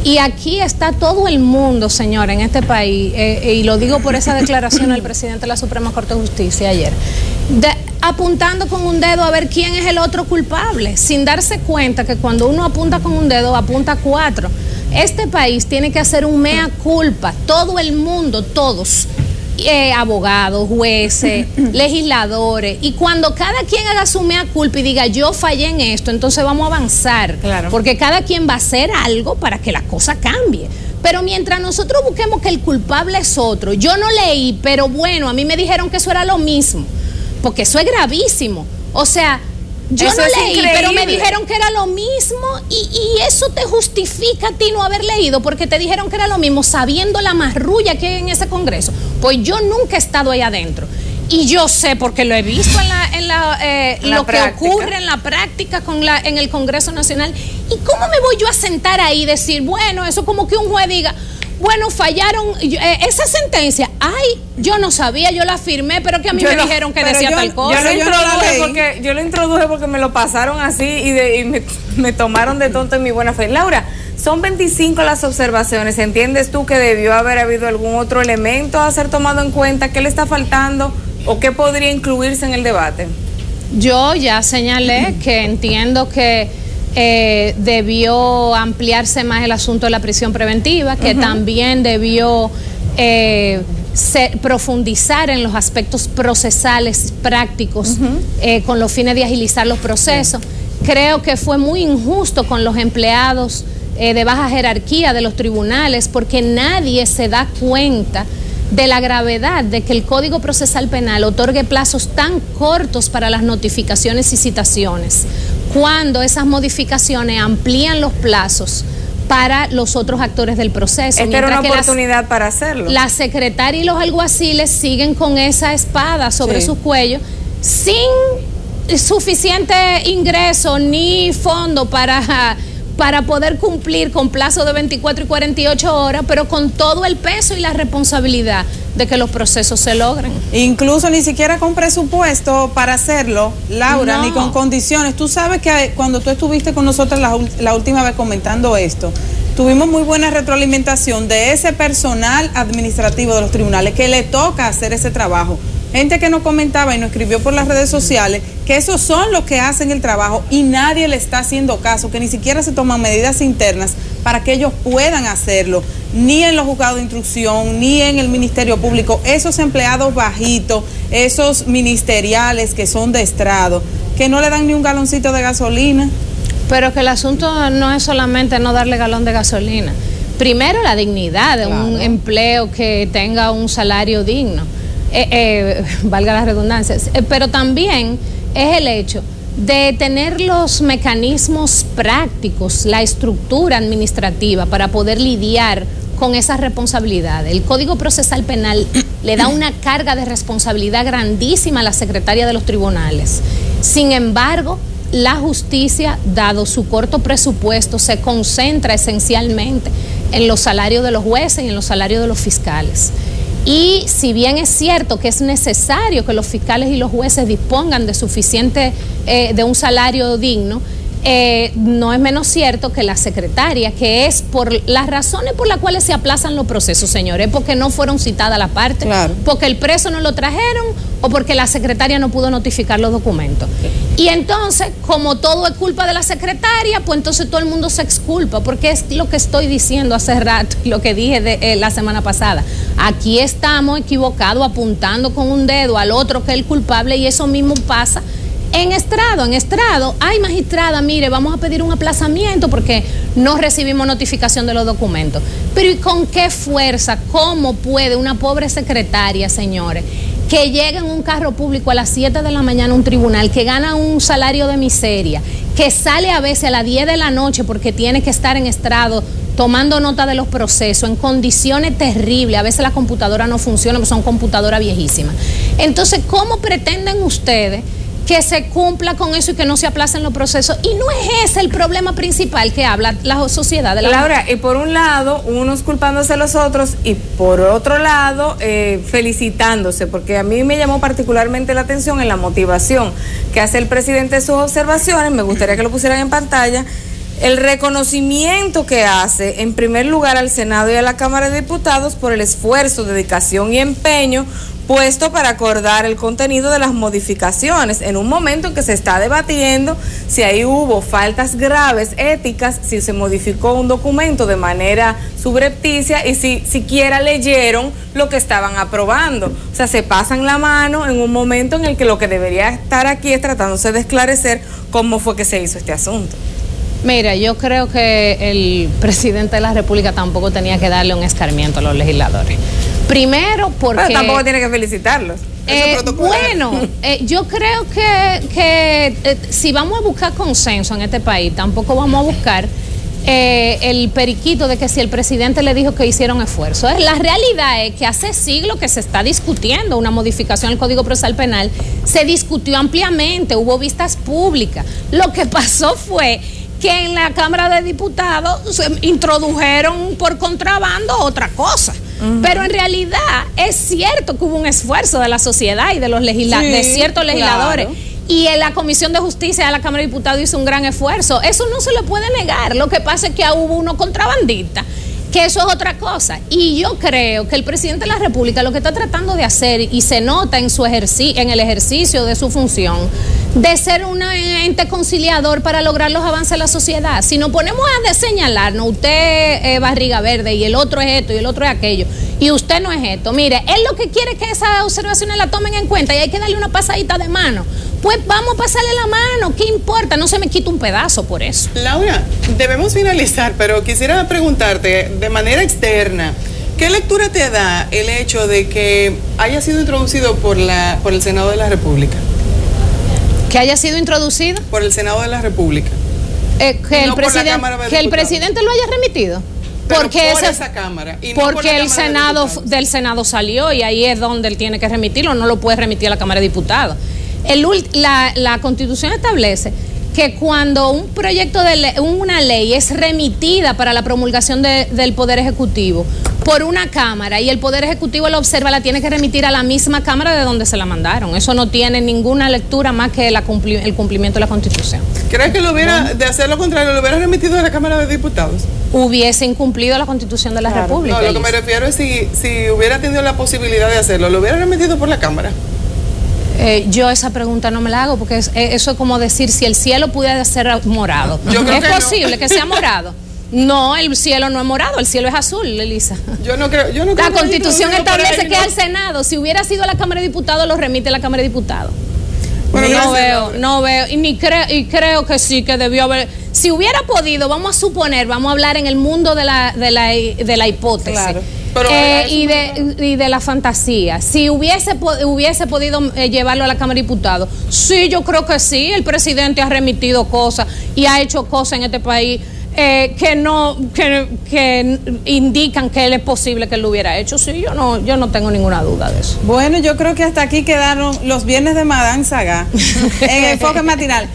Y aquí está todo el mundo, señora, en este país, y lo digo por esa declaración del presidente de la Suprema Corte de Justicia ayer, apuntando con un dedo a ver quién es el otro culpable, sin darse cuenta que cuando uno apunta con un dedo, apunta 4. Este país tiene que hacer un mea culpa, todo el mundo, todos, abogados, jueces, legisladores, y cuando cada quien haga su mea culpa y diga yo fallé en esto, entonces vamos a avanzar, claro, porque cada quien va a hacer algo para que la cosa cambie. Pero mientras nosotros busquemos que el culpable es otro, yo no leí, pero bueno, a mí me dijeron que eso era lo mismo, porque eso es gravísimo. O sea, yo eso no leí, pero me dijeron que era lo mismo, y eso te justifica a ti no haber leído, porque te dijeron que era lo mismo, sabiendo la marrulla que hay en ese Congreso. Pues yo nunca he estado ahí adentro. Y yo sé, porque lo he visto lo que ocurre en la práctica en el Congreso Nacional. ¿Y cómo me voy yo a sentar ahí y decir, bueno, eso como que un juez diga, bueno, fallaron esa sentencia, ay, yo no sabía, yo la firmé, pero que a mí me dijeron que decía tal cosa. Yo lo introduje porque me lo pasaron así y me tomaron de tonto en mi buena fe. Laura, son 25 las observaciones. ¿Entiendes tú que debió haber habido algún otro elemento a ser tomado en cuenta? ¿Qué le está faltando o qué podría incluirse en el debate? Yo ya señalé que entiendo que debió ampliarse más el asunto de la prisión preventiva, que también debió profundizar en los aspectos procesales prácticos con los fines de agilizar los procesos. Creo que fue muy injusto con los empleados de baja jerarquía de los tribunales, porque nadie se da cuenta de la gravedad de que el Código Procesal Penal otorgue plazos tan cortos para las notificaciones y citaciones, cuando esas modificaciones amplían los plazos para los otros actores del proceso. Esta era una oportunidad para hacerlo. La secretaria y los alguaciles siguen con esa espada sobre sus cuellos, sin suficiente ingreso ni fondo para poder cumplir con plazo de 24 y 48 horas, pero con todo el peso y la responsabilidad de que los procesos se logren. Incluso ni siquiera con presupuesto para hacerlo, Laura, ni con condiciones. Tú sabes que cuando tú estuviste con nosotros la última vez comentando esto, tuvimos muy buena retroalimentación de ese personal administrativo de los tribunales que le toca hacer ese trabajo. Gente que nos comentaba y nos escribió por las redes sociales que esos son los que hacen el trabajo y nadie le está haciendo caso, que ni siquiera se toman medidas internas para que ellos puedan hacerlo, ni en los juzgados de instrucción, ni en el Ministerio Público. Esos empleados bajitos, esos ministeriales que son de estrado, que no le dan ni un galoncito de gasolina. Pero que el asunto no es solamente no darle galón de gasolina. Primero, la dignidad de un empleo que tenga un salario digno. Valga la redundancia, pero también es el hecho de tener los mecanismos prácticos, la estructura administrativa para poder lidiar con esas responsabilidades. El Código Procesal Penal le da una carga de responsabilidad grandísima a la secretaria de los tribunales. Sin embargo, la justicia, dado su corto presupuesto, se concentra esencialmente en los salarios de los jueces y en los salarios de los fiscales. Y si bien es cierto que es necesario que los fiscales y los jueces dispongan de suficiente, de un salario digno, no es menos cierto que la secretaria, que es por las razones por las cuales se aplazan los procesos, señores, porque no fueron citadas la parte, porque el preso no lo trajeron o porque la secretaria no pudo notificar los documentos. Y entonces, como todo es culpa de la secretaria, pues entonces todo el mundo se exculpa, porque es lo que estoy diciendo hace rato y lo que dije la semana pasada. Aquí estamos equivocados, apuntando con un dedo al otro que es el culpable, y eso mismo pasa en estrado. Ay, magistrada, mire, vamos a pedir un aplazamiento porque no recibimos notificación de los documentos. Pero ¿y con qué fuerza? ¿Cómo puede una pobre secretaria, señores, que llega en un carro público a las 7 de la mañana a un tribunal, que gana un salario de miseria, que sale a veces a las 10 de la noche porque tiene que estar en estrado tomando nota de los procesos en condiciones terribles? A veces la computadora no funciona, porque son computadoras viejísimas. Entonces, ¿cómo pretenden ustedes que se cumpla con eso y que no se aplacen los procesos? Y no es ese el problema principal que habla la sociedad de la Laura, y por un lado, unos culpándose a los otros, y por otro lado, felicitándose, porque a mí me llamó particularmente la atención en la motivación que hace el presidente de sus observaciones. Me gustaría que lo pusieran en pantalla. el reconocimiento que hace, en primer lugar, al Senado y a la Cámara de Diputados por el esfuerzo, dedicación y empeño puesto para acordar el contenido de las modificaciones en un momento en que se está debatiendo si ahí hubo faltas graves éticas, si se modificó un documento de manera subrepticia y si siquiera leyeron lo que estaban aprobando. O sea, se pasan la mano en un momento en el que lo que debería estar aquí es tratándose de esclarecer cómo fue que se hizo este asunto. Mira, yo creo que el presidente de la República tampoco tenía que darle un escarmiento a los legisladores. Primero porque... Pero tampoco tiene que felicitarlos. Yo creo que si vamos a buscar consenso en este país, tampoco vamos a buscar el periquito de que si el presidente le dijo que hicieron esfuerzo. La realidad es que hace siglos que se está discutiendo una modificación al Código Procesal Penal, se discutió ampliamente, hubo vistas públicas. Lo que pasó fue que en la Cámara de Diputados se introdujeron por contrabando otra cosa. Pero en realidad es cierto que hubo un esfuerzo de la sociedad y de los de ciertos legisladores. Claro. Y en la Comisión de Justicia de la Cámara de Diputados hizo un gran esfuerzo. Eso no se le puede negar. Lo que pasa es que hubo uno contrabandista, que eso es otra cosa. Y yo creo que el presidente de la República lo que está tratando de hacer, y se nota en el ejercicio de su función, de ser un ente conciliador para lograr los avances de la sociedad. Si nos ponemos a señalarnos, usted barriga verde y el otro es esto y el otro es aquello, y usted no es esto, mire, él lo que quiere es que esas observaciones la tomen en cuenta y hay que darle una pasadita de mano. Pues vamos a pasarle la mano, ¿qué importa? No se me quita un pedazo por eso. Laura, debemos finalizar, pero quisiera preguntarte de manera externa, ¿qué lectura te da el hecho de que haya sido introducido por el Senado de la República? ¿Que haya sido introducido? Por el Senado de la República. Que el presidente lo haya remitido. Pero porque por esa Cámara. Y no porque el Senado del Senado salió y ahí es donde él tiene que remitirlo, no lo puede remitir a la Cámara de Diputados. La Constitución establece que cuando un proyecto de ley, una ley es remitida para la promulgación del Poder Ejecutivo por una Cámara y el Poder Ejecutivo la observa, la tiene que remitir a la misma Cámara de donde se la mandaron. Eso no tiene ninguna lectura más que el cumplimiento de la Constitución. ¿Crees que de hacer lo contrario, lo hubiera remitido a la Cámara de Diputados? Hubiese incumplido la Constitución de la República. No, lo que me refiero es si hubiera tenido la posibilidad de hacerlo, ¿lo hubiera remitido por la Cámara? Yo esa pregunta no me la hago porque eso es como decir si el cielo pudiera ser morado. ¿Es posible que sea morado? No, el cielo no es morado, el cielo es azul, Elisa. Yo no creo la Constitución establece que al Senado, si hubiera sido a la Cámara de Diputados, lo remite a la Cámara de Diputados. Bueno, no veo, y creo que sí, que debió haber. Si hubiera podido, vamos a suponer, vamos a hablar en el mundo de la hipótesis. Claro. Y de la fantasía. Si hubiese podido llevarlo a la Cámara de Diputados, sí, yo creo que sí. El presidente ha remitido cosas y ha hecho cosas en este país que indican que él es posible que lo hubiera hecho. Sí, yo no tengo ninguna duda de eso. Bueno, yo creo que hasta aquí quedaron los viernes de Madame Saga en Enfoque Matinal.